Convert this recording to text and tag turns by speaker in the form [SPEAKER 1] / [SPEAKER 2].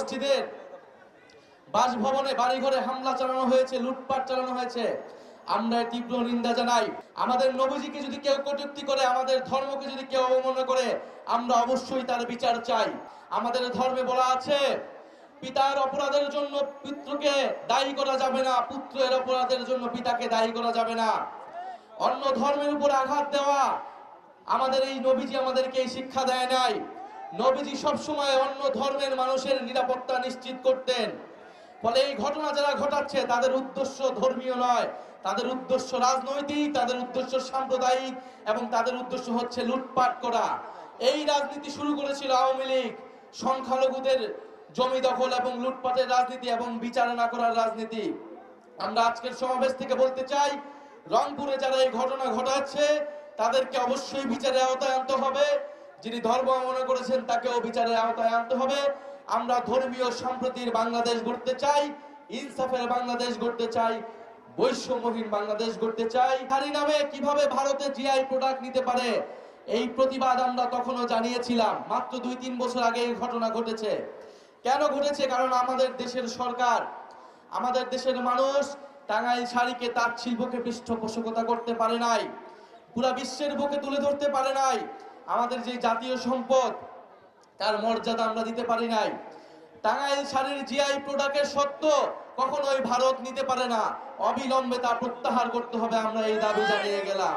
[SPEAKER 1] মসজিদের বাসভবনে বাড়িঘরে হামলা চালানো হয়েছে, লুটপাট চালানো হয়েছে। আমরা তীব্র নিন্দা জানাই। আমাদের নবীজিকে যদি কেউ কটূক্তি করে, আমাদের ধর্মকে যদি কেউ অবমাননা করে, আমরা অবশ্যই তার বিচার চাই। আমাদের ধর্মে বলা আছে, পিতার অপরাধের জন্য পুত্রকে দায়ী করা যাবে না, পুত্রের অপরাধের জন্য পিতাকে দায়ী করা যাবে না। অন্য ধর্মের উপর আঘাত দেওয়া, আমাদের এই নবীজি আমাদেরকে এই শিক্ষা দেয় নাই। নবীজি সবসময় অন্য ধর্মের মানুষের নিরাপত্তা নিশ্চিত করতেন। ফলে এই ঘটনা যারা ঘটাচ্ছে তাদের উদ্দেশ্য ধর্মীয় নয়, তাদের উদ্দেশ্য রাজনৈতিক, তাদের উদ্দেশ্য সাম্প্রদায়িক, এবং তাদের উদ্দেশ্য হচ্ছে লুটপাট করা। এই রাজনীতি শুরু করেছিল আওয়ামী লীগ, সংখ্যালঘুদের জমি দখল এবং লুটপাটের রাজনীতি এবং বিচার না করার রাজনীতি। আমরা আজকের সমাবেশ থেকে বলতে চাই, রংপুরে যারা এই ঘটনা ঘটাচ্ছে তাদেরকে অবশ্যই বিচারের আওতায় আনতে হবে। যিনি ধর্ম অবমাননা করেছেন তাকেও বিচারের আওতায় আনতে হবে। আমরা ধর্মীয় সম্প্রীতির বাংলাদেশ গড়তে চাই, ইনসাফের বাংলাদেশ গড়তে চাই, বৈষম্যহীন বাংলাদেশ গড়তে চাই। শাড়ি নামে কিভাবে ভারতে জিআই প্রোডাক্ট নিতে পারে, এই প্রতিবাদ আমরা তখনও জানিয়েছিলাম। মাত্র 2-3 বছর আগে এই ঘটনা ঘটেছে। কেন ঘটেছে? কারণ আমাদের দেশের সরকার, আমাদের দেশের মানুষ টাঙ্গাইল শাড়িকে, তাঁত শিল্পকে পৃষ্ঠপোষকতা করতে পারে নাই, পুরা বিশ্বের বুকে তুলে ধরতে পারে নাই। আমাদের যে জাতীয় সম্পদ তার মর্যাদা আমরা দিতে পারি নাই। টাঙ্গাইল শাড়ির জিআই প্রোডাক্টের সত্ত্ব কখনোই ভারত নিতে পারে না। অবিলম্বে তা প্রত্যাহার করতে হবে, আমরা এই দাবি জানিয়ে গেলাম।